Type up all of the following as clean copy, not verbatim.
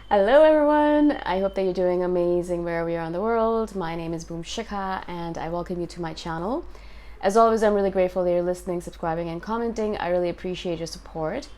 Hello everyone, I hope that you're doing amazing wherever you are in the world. My name is Boom Shikha and I welcome you to my channel. As always, I'm really grateful that you're listening, subscribing and commenting. I really appreciate your support.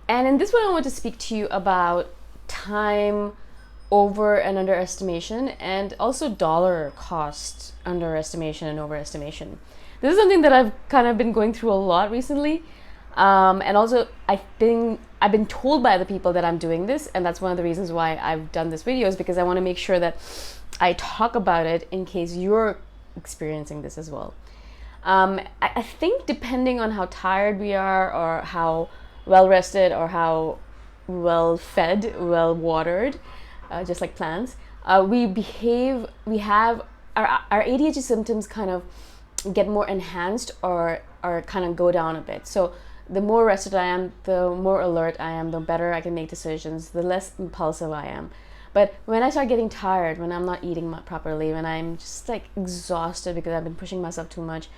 And in this one, I want to speak to you about time over and underestimation, and also dollar cost underestimation and overestimation. This is something that I've kind of been going through a lot recently. And also I've been told by other people that I'm doing this, and that's one of the reasons why I've done this video, is because I want to make sure that I talk about it in case you're experiencing this as well. I think depending on how tired we are, or how well rested, or how well fed, well watered, just like plants, we have our ADHD symptoms kind of get more enhanced, or kind of go down a bit. So the more rested I am, the more alert I am, the better I can make decisions, the less impulsive I am. But when I start getting tired, when I'm not eating properly, when I'm just like exhausted because I've been pushing myself too much,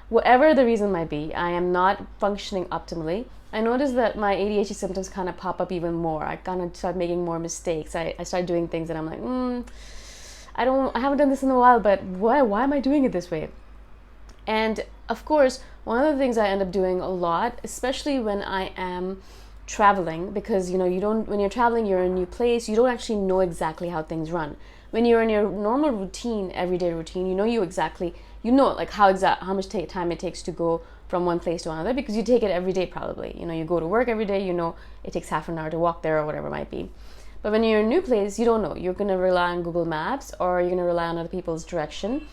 whatever the reason might be, I am not functioning optimally. I notice that my ADHD symptoms kind of pop up even more. I kind of start making more mistakes. I start doing things that I'm like, I haven't done this in a while, but why am I doing it this way? And of course, one of the things I end up doing a lot, especially when I am traveling, because when you're traveling, you're in a new place, you don't actually know exactly how things run. When you're in your normal routine, everyday routine, you know like how much time it takes to go from one place to another, because you take it every day probably. You go to work every day, it takes half an hour to walk there or whatever it might be. But when you're in a new place, you don't know. You're going to rely on Google Maps, or you're going to rely on other people's direction.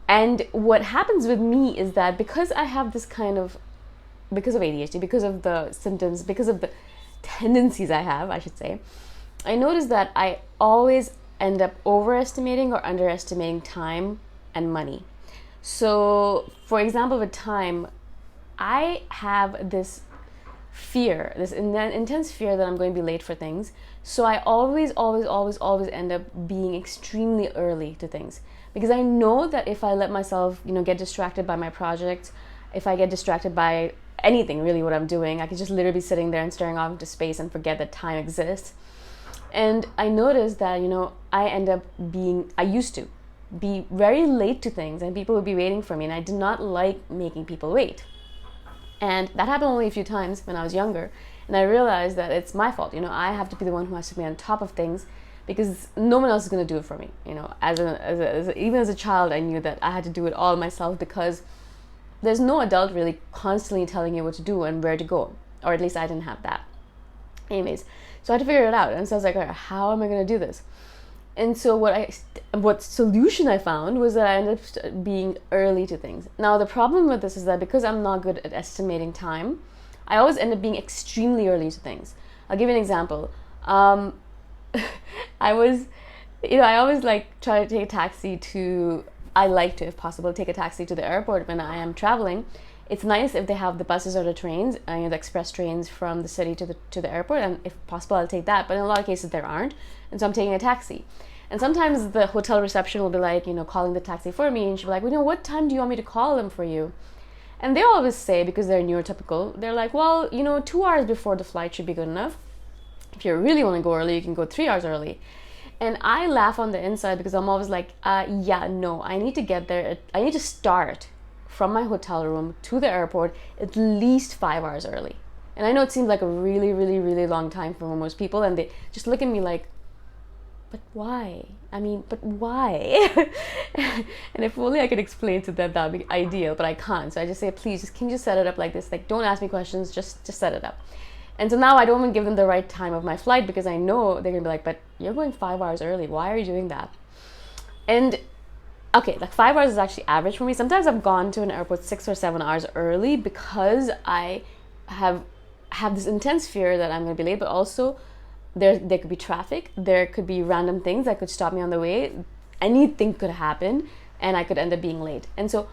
And what happens with me is that because I have because of ADHD, because of the symptoms, because of the tendencies I have, I should say, I notice that I always end up overestimating or underestimating time and money. So, for example, with time, I have this fear, this intense fear that I'm going to be late for things. So I always end up being extremely early to things, because I know that if I let myself, get distracted by my project, if I get distracted by anything really what I'm doing, I could just literally be sitting there and staring off into space and forget that time exists. And I noticed that, I used to be very late to things, and people would be waiting for me, and I did not like making people wait. And that happened only a few times when I was younger. And I realized that it's my fault. I have to be the one who has to be on top of things, because no one else is going to do it for me. Even as a child, I knew that I had to do it all myself, because there's no adult really constantly telling you what to do and where to go. Or at least I didn't have that. Anyways, so I had to figure it out. And so I was like, all right, how am I going to do this? And so what solution I found was that I ended up being early to things. Now, the problem with this is that because I'm not good at estimating time, I always end up being extremely early to things. I'll give you an example. I always try to take a taxi if possible, take a taxi to the airport when I am traveling. It's nice if they have the buses or the trains, the express trains from the city to the airport, and if possible, I'll take that. But in a lot of cases, there aren't, and so I'm taking a taxi. And sometimes the hotel reception will be like, calling the taxi for me, and she'll be like, well, what time do you want me to call them for you? And they always say, because they're neurotypical, they're like, well, 2 hours before the flight should be good enough. If you really want to go early, you can go 3 hours early. And I laugh on the inside, because I'm always like, I need to get there. I need to start from my hotel room to the airport at least 5 hours early. And I know it seems like a really, really, really long time for most people, and they just look at me like, but why? But why? And if only I could explain to them, that would be ideal, but I can't. So I just say, please, can you just set it up like this? Like, don't ask me questions, just set it up. And so now I don't even give them the right time of my flight, because I know they're gonna be like, but you're going 5 hours early. Why are you doing that? And okay, like 5 hours is actually average for me. Sometimes I've gone to an airport 6 or 7 hours early, because I have this intense fear that I'm gonna be late, but also there could be traffic, there could be random things that could stop me on the way. Anything could happen, and I could end up being late. And so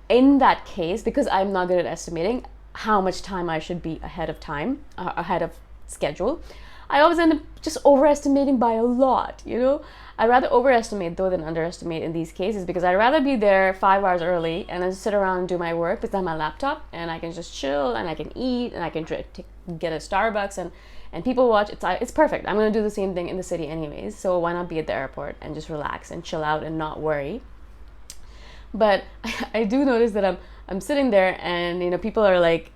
in that case, because I'm not good at estimating how much time I should be ahead of schedule, I always end up just overestimating by a lot. I'd rather overestimate though than underestimate in these cases, because I'd rather be there 5 hours early and then sit around and do my work because I have my laptop, and I can just chill, and I can eat, and I can get a Starbucks and and people watch. It's perfect. I'm going to do the same thing in the city anyways, so why not be at the airport and just relax and chill out and not worry. But I do notice that I'm sitting there, and people are like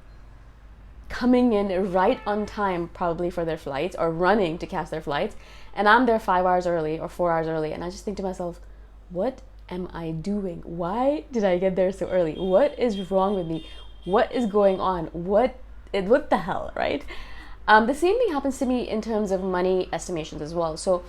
coming in right on time, probably for their flights, or running to catch their flights, and I'm there 5 hours early or 4 hours early, and I just think to myself, what am I doing? Why did I get there so early? What is wrong with me? What is going on? What the hell, right? The same thing happens to me in terms of money estimations as well. So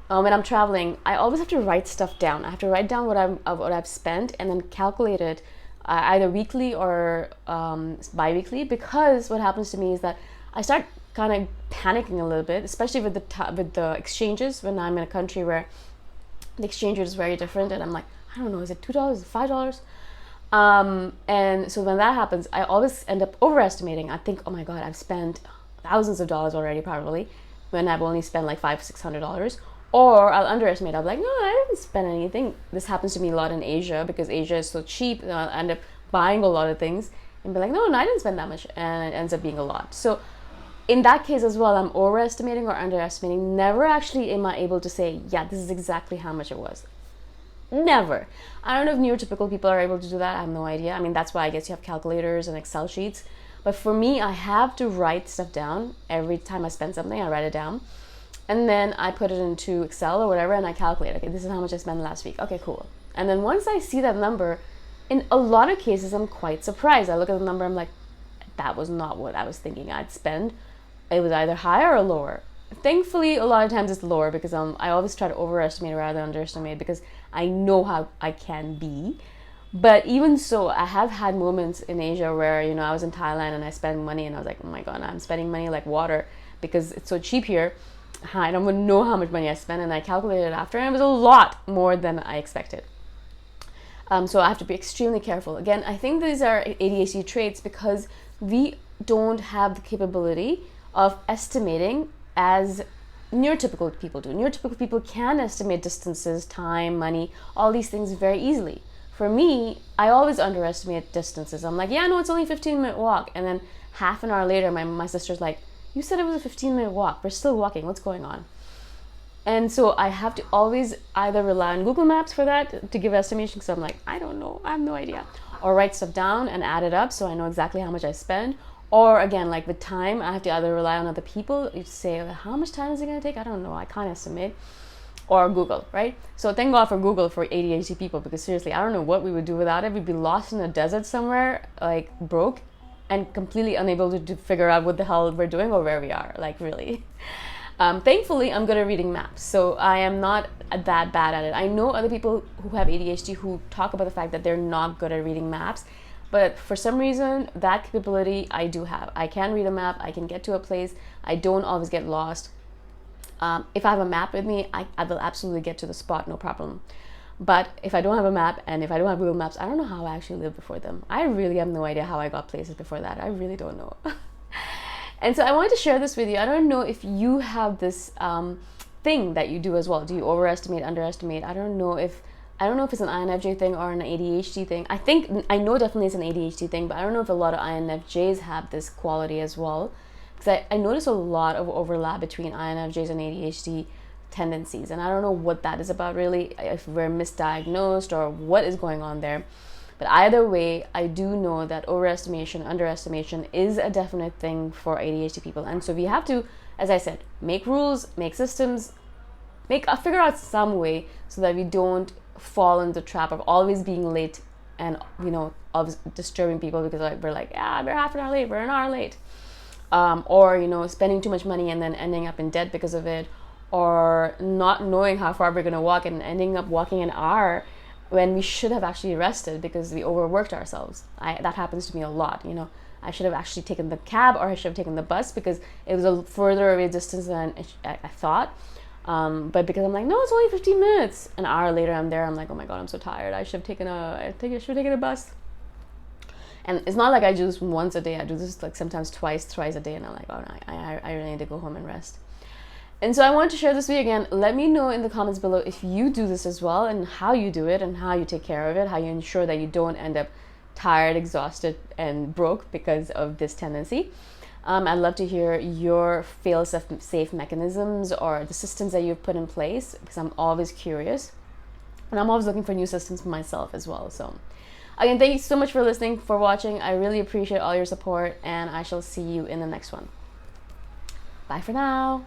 when I'm traveling, I always have to write stuff down. I have to write down what I've spent and then calculate it either weekly or bi-weekly, because what happens to me is that I start kind of panicking a little bit, especially with the exchanges, when I'm in a country where the exchange rate is very different, and I'm like, I don't know, is it $2, is it $5? And so when that happens, I always end up overestimating. I think, oh my god, I've spent thousands of dollars already, probably, when I've only spent like $500-$600. Or I'll underestimate. I'll be like, no, I didn't spend anything. This happens to me a lot in Asia, because Asia is so cheap, and I'll end up buying a lot of things and be like, no, I didn't spend that much, and it ends up being a lot. So in that case as well, I'm overestimating or underestimating. Never actually am I able to say, yeah, this is exactly how much it was. Never. I don't know if neurotypical people are able to do that. I have no idea. I mean, that's why I guess you have calculators and Excel sheets. But for me, I have to write stuff down. Every time I spend something, I write it down. And then I put it into Excel or whatever, and I calculate, okay, this is how much I spent last week. Okay, cool. And then once I see that number, in a lot of cases, I'm quite surprised. I look at the number, I'm like, that was not what I was thinking I'd spend. It was either higher or lower. Thankfully, a lot of times it's lower, because I always try to overestimate rather than underestimate, because I know how I can be. But even so, I have had moments in Asia where, I was in Thailand and I spent money, and I was like, oh my god, I'm spending money like water because it's so cheap here. I don't even know how much money I spent, and I calculated it after, and it was a lot more than I expected. So I have to be extremely careful. Again, I think these are ADHD traits because we don't have the capability of estimating as neurotypical people do. Neurotypical people can estimate distances, time, money, all these things very easily. For me, I always underestimate distances. I'm like, yeah, no, it's only a 15-minute walk. And then half an hour later, my sister's like, you said it was a 15-minute walk. We're still walking. What's going on? And so I have to always either rely on Google Maps for that to give estimation. So I'm like, I don't know. I have no idea. Or write stuff down and add it up so I know exactly how much I spend. Or again, like with time, I have to either rely on other people. You say, how much time is it going to take? I don't know. I can't estimate. Or Google, right? So thank God for Google for ADHD people, because seriously, I don't know what we would do without it. We'd be lost in a desert somewhere, like broke, and completely unable to figure out what the hell we're doing or where we are, like really. Thankfully, I'm good at reading maps, so I am not that bad at it. I know other people who have ADHD who talk about the fact that they're not good at reading maps, but for some reason, that capability I do have. I can read a map, I can get to a place, I don't always get lost. If I have a map with me, I will absolutely get to the spot, no problem. But if I don't have a map, and if I don't have Google Maps, I don't know how I actually lived before them. I really have no idea how I got places before that. I really don't know. And so I wanted to share this with you. I don't know if you have this thing that you do as well. Do you overestimate, underestimate? I don't know if it's an INFJ thing or an ADHD thing. I know definitely it's an ADHD thing, but I don't know if a lot of INFJs have this quality as well. Because I notice a lot of overlap between INFJs and ADHD tendencies, and I don't know what that is about really, if we're misdiagnosed or what is going on there. But either way, I do know that overestimation, underestimation is a definite thing for ADHD people. And so we have to, as I said, make rules, make systems, figure out some way so that we don't fall into the trap of always being late and, always disturbing people because we're like, yeah, we're half an hour late, we're an hour late. Or, spending too much money and then ending up in debt because of it, or not knowing how far we're going to walk and ending up walking an hour when we should have actually rested because we overworked ourselves. That happens to me a lot. I should have actually taken the cab, or I should have taken the bus because it was a further away distance than I thought. But because I'm like, no, it's only 15 minutes. An hour later, I'm there. I'm like, oh my god, I'm so tired. I should have taken a bus. And it's not like I do this once a day. I do this like sometimes thrice a day, and I'm like, oh, I really need to go home and rest. And so I want to share this with you again. Let me know in the comments below if you do this as well, and how you do it, and how you take care of it, how you ensure that you don't end up tired, exhausted, and broke because of this tendency. I'd love to hear your fail-safe mechanisms or the systems that you've put in place, because I'm always curious. And I'm always looking for new systems for myself as well. So again, thank you so much for listening, for watching. I really appreciate all your support, and I shall see you in the next one. Bye for now.